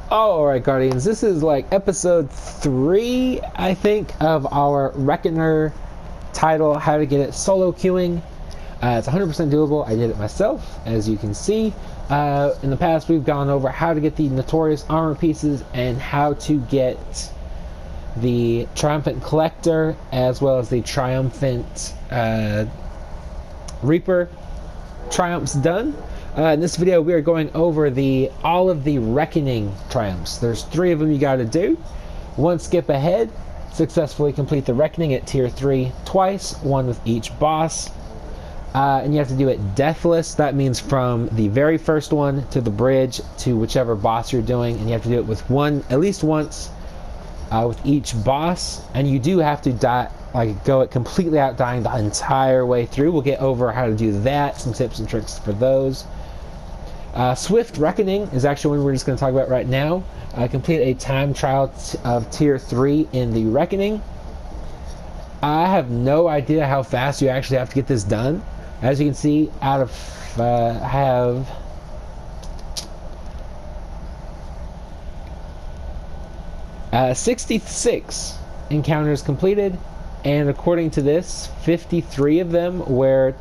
Alright, Guardians, this is like episode 3, I think, of our Reckoner title, how to get it solo queuing. It's 100% doable. I did it myself, as you can see. In the past, we've gone over how to get the Notorious armor pieces and how to get the Triumphant Collector, as well as the Triumphant Reaper triumphs done. In this video, we are going over all of the Reckoning triumphs. There's 3 of them you got to do. One skip ahead, successfully complete the Reckoning at tier 3 twice, one with each boss. And you have to do it deathless. That means from the very first one to the bridge to whichever boss you're doing, and you have to do it with at least once with each boss. And you do have to die, go it completely out, dying the entire way through. We'll get over how to do that, some tips and tricks for those. Swift Reckoning is actually one we're just going to talk about right now. Complete a time trial of tier 3 in the Reckoning. I have no idea how fast you actually have to get this done. As you can see, I have 66 encounters completed, and according to this, 53 of them were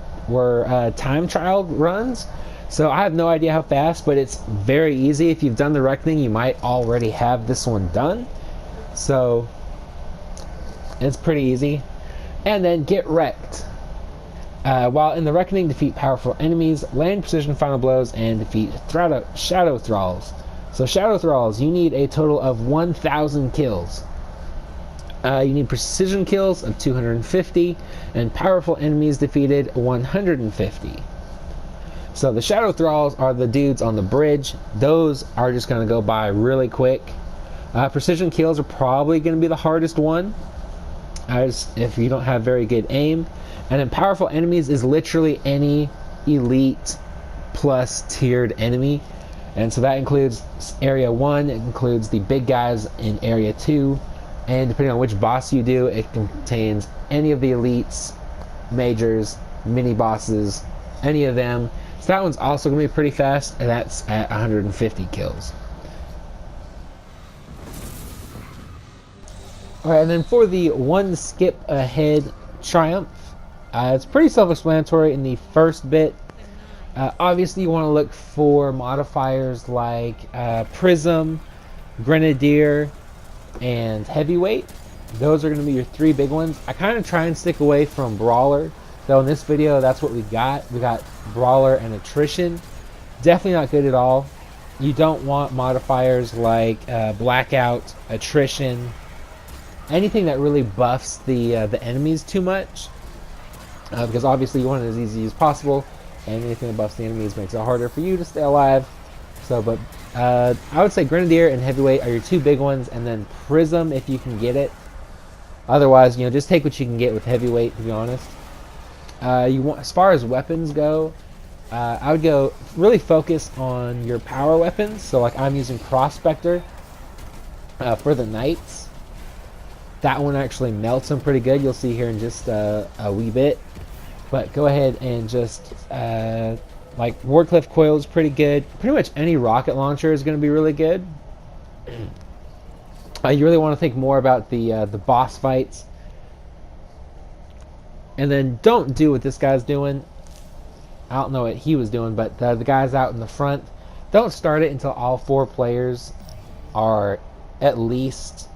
time trial runs. So I have no idea how fast, but it's very easy. If you've done the Reckoning, you might already have this one done. So it's pretty easy. And then get wrecked. While in the Reckoning, defeat powerful enemies, land precision final blows, and defeat shadow thralls. So shadow thralls, you need a total of 1,000 kills. You need precision kills of 250, and powerful enemies defeated 150. So the shadow thralls are the dudes on the bridge. Those are just going to go by really quick. Precision kills are probably going to be the hardest one, as if you don't have very good aim. And then powerful enemies is literally any elite plus tiered enemy. And so that includes area 1, it includes the big guys in area 2, and depending on which boss you do, it contains any of the elites, majors, mini bosses, any of them. So that one's also going to be pretty fast, and that's at 150 kills. Alright, and then for the one skip ahead triumph, it's pretty self-explanatory in the first bit. Obviously, you want to look for modifiers like Prism, Grenadier, and Heavyweight. Those are going to be your 3 big ones. I kind of try and stick away from Brawler, though in this video, that's what we got. We got Brawler and Attrition. Definitely not good at all. You don't want modifiers like Blackout, Attrition, anything that really buffs the enemies too much. Because obviously you want it as easy as possible, and anything that buffs the enemies makes it harder for you to stay alive. So, but I would say Grenadier and Heavyweight are your 2 big ones, and then Prism if you can get it. Otherwise, just take what you can get with Heavyweight, to be honest. As far as weapons go, I would go really focus on your power weapons. So like I'm using Prospector for the Knights. That one actually melts them pretty good. You'll see here in just a wee bit. But go ahead and just like Wardcliff Coil is pretty good. Pretty much any rocket launcher is going to be really good. You really want to think more about the boss fights. And then don't do what this guy's doing. I don't know what he was doing, but the guys out in the front, don't start it until all 4 players are at least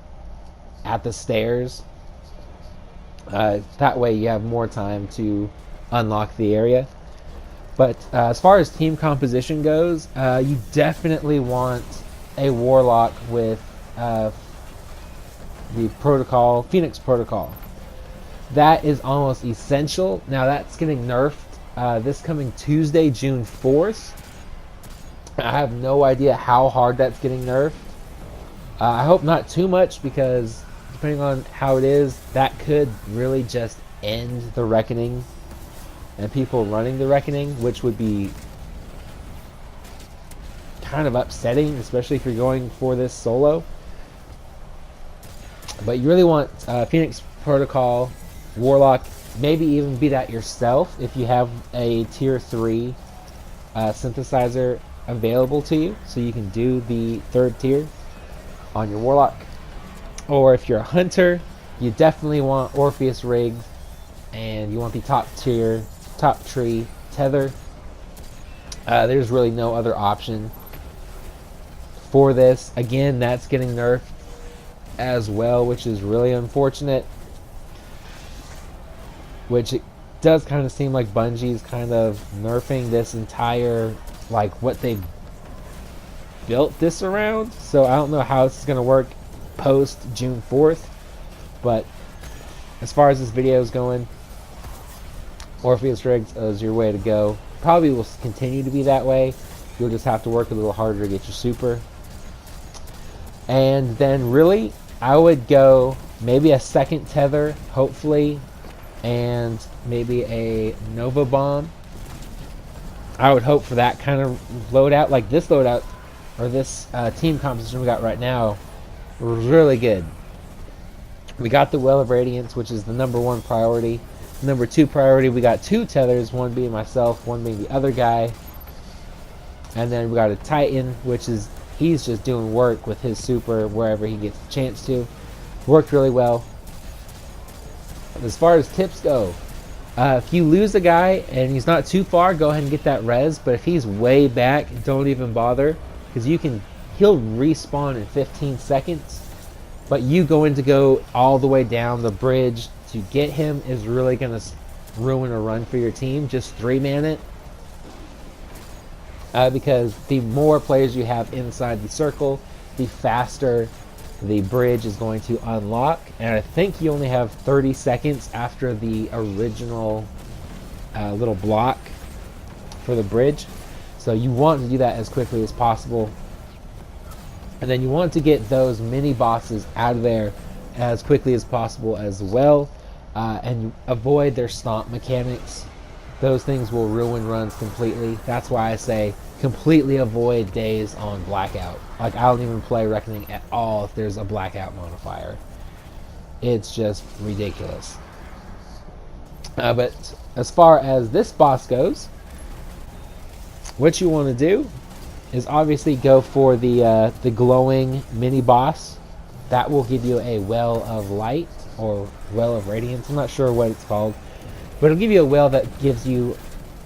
at the stairs. That way you have more time to unlock the area. But as far as team composition goes, you definitely want a Warlock with the protocol, Phoenix Protocol. That is almost essential. Now that's getting nerfed this coming Tuesday, June 4th. I have no idea how hard that's getting nerfed. I hope not too much, because depending on how it is, that could really just end the Reckoning and people running the Reckoning, which would be kind of upsetting, especially if you're going for this solo. But you really want Phoenix Protocol, Warlock, maybe even be that yourself if you have a tier 3 synthesizer available to you, so you can do the 3rd tier. on your warlock. Or if you're a hunter, you definitely want Orpheus rigs, and you want the top tier, top tree tether. There's really no other option for this. Again, that's getting nerfed as well, which is really unfortunate. Which it does kind of seem like Bungie's kind of nerfing this entire, like, what they built this around. So I don't know how this is going to work post June 4th. But as far as this video is going, Orpheus rigs is your way to go. Probably will continue to be that way. You'll just have to work a little harder to get your super. And then really, I would go maybe a second tether, hopefully, and maybe a Nova Bomb. I would hope for that kind of loadout. Like this loadout, or this team composition we got right now, was really good. We got the Well of Radiance, which is the #1 priority. Number 2 priority, we got 2 tethers, one being myself, one being the other guy. And then we got a Titan, which is, he's just doing work with his super wherever he gets the chance to. Worked really well. As far as tips go, if you lose a guy and he's not too far, go ahead and get that res. But if he's way back, don't even bother, because he'll respawn in 15 seconds. But you going to go all the way down the bridge to get him is really going to ruin a run for your team. Just 3-man it. Because the more players you have inside the circle, the faster the bridge is going to unlock. And I think you only have 30 seconds after the original little block for the bridge. So you want to do that as quickly as possible. And then you want to get those mini bosses out of there as quickly as possible as well. And avoid their stomp mechanics. Those things will ruin runs completely. That's why I say completely avoid days on Blackout. Like, I don't even play Reckoning at all if there's a Blackout modifier. It's just ridiculous. But as far as this boss goes, what you want to do is obviously go for the glowing mini boss. That will give you a Well of Light or Well of Radiance. I'm not sure what it's called, but it'll give you a well that gives you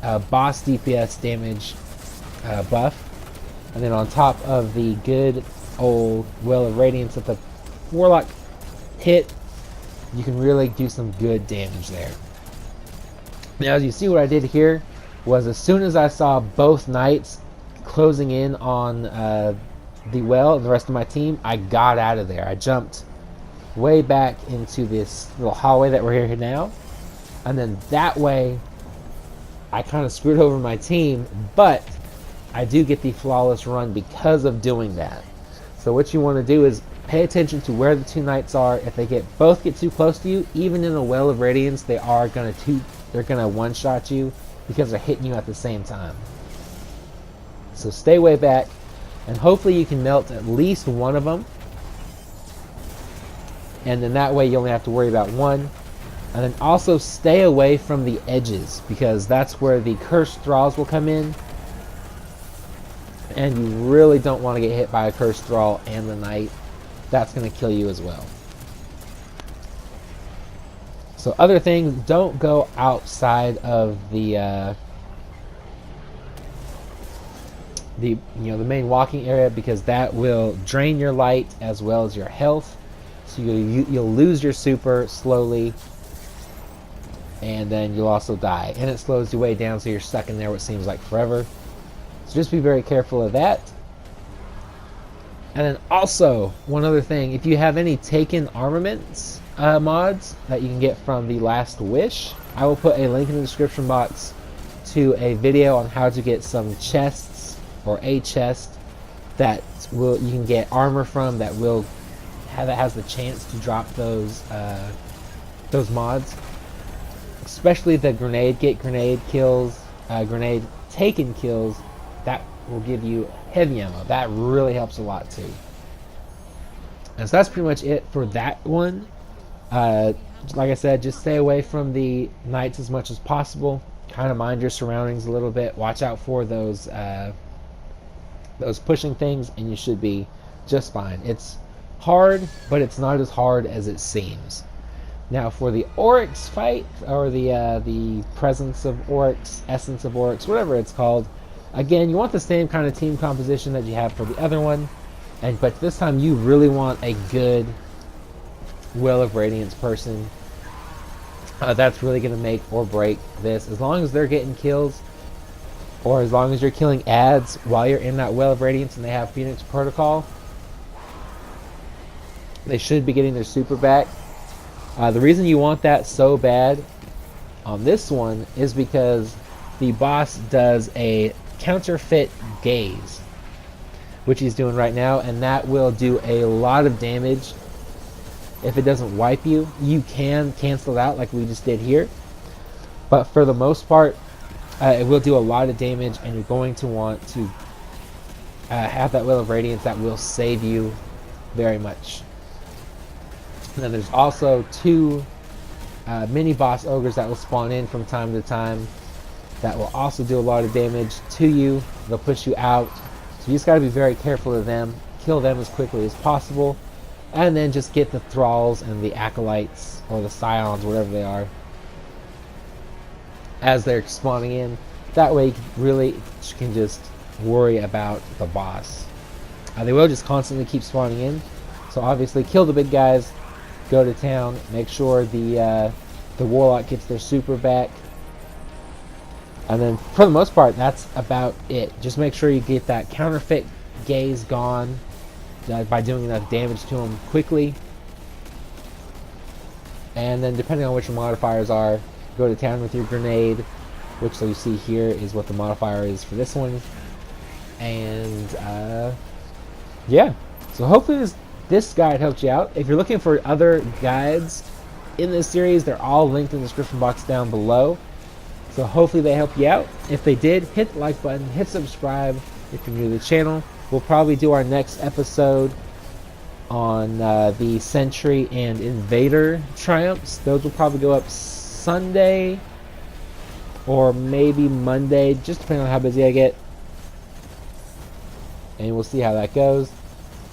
a boss DPS damage buff. And then on top of the good old Well of Radiance that the Warlock hit, you can really do some good damage there. Now, as you see, what I did here was, as soon as I saw both knights closing in on the well and the rest of my team, I got out of there. I jumped way back into this little hallway that we're here now, and then that way I kind of screwed over my team, but I do get the flawless run because of doing that. So what you want to do is pay attention to where the 2 knights are. If they both get too close to you, even in a Well of Radiance, they're gonna one-shot you because they're hitting you at the same time. So stay way back, and hopefully you can melt at least one of them. And then that way you only have to worry about one. And then also stay away from the edges, because that's where the cursed thralls will come in. And you really don't want to get hit by a cursed thrall and the knight. That's going to kill you as well. So other things, don't go outside of the main walking area, because that will drain your light as well as your health. So you'll lose your super slowly, and then you'll also die. And it slows you way down, so you're stuck in there what seems like forever. So just be very careful of that. And then also, one other thing, if you have any Taken armaments mods that you can get from the Last Wish, I will put a link in the description box to a video on how to get some chests, or a chest that you can get armor from that has the chance to drop those mods. Especially the grenade kills, grenade Taken kills. That will give you heavy ammo. That really helps a lot too. And so that's pretty much it for that one. Like I said, just stay away from the knights as much as possible. Kind of mind your surroundings a little bit. Watch out for those pushing things, and you should be just fine. It's hard, but it's not as hard as it seems. Now for the Oryx Fight, or the presence of Oryx, essence of Oryx, whatever it's called, again, you want the same kind of team composition that you have for the other one, but this time you really want a good Will of Radiance person. That's really going to make or break this. As long as they're getting kills, or as long as you're killing ads while you're in that Well of Radiance and they have Phoenix Protocol, they should be getting their super back. The reason you want that so bad on this one is because the boss does a counterfeit gaze, which he's doing right now, and that will do a lot of damage. If it doesn't wipe you, you can cancel it out like we just did here, but for the most part, it will do a lot of damage, and you're going to want to have that Will of Radiance that will save you very much. And then there's also 2 mini boss ogres that will spawn in from time to time that will also do a lot of damage to you. They'll push you out, so you just got to be very careful of them, kill them as quickly as possible, and then just get the thralls and the acolytes, or the scions, whatever they are, as they're spawning in. That way you really can just worry about the boss. They will just constantly keep spawning in, so obviously kill the big guys, go to town, make sure the warlock gets their super back, and then for the most part that's about it. Just make sure you get that counterfeit gaze gone by doing enough damage to him quickly, and then depending on what your modifiers are, go to town with your grenade, which, so you see here, is what the modifier is for this one. And yeah, so hopefully this guide helped you out. If you're looking for other guides in this series, they're all linked in the description box down below. So hopefully they help you out. If they did, hit the like button, hit subscribe if you're new to the channel. We'll probably do our next episode on the Sentry and Invader triumphs. Those will probably go up Sunday or maybe Monday, just depending on how busy I get. And we'll see how that goes.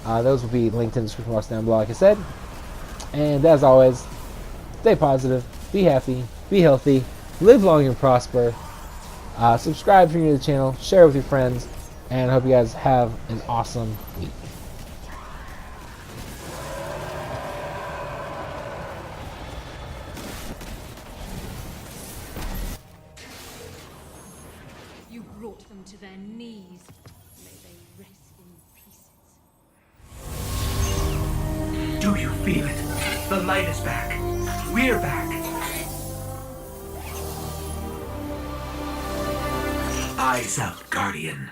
Those will be linked in the description box down below, like I said. And as always, stay positive, be happy, be healthy, live long and prosper. Subscribe if you're new to the channel, share with your friends, and I hope you guys have an awesome week. You brought them to their knees. May they rest in peace. Do you feel it? The light is back. We're back. Eyes out, Guardian.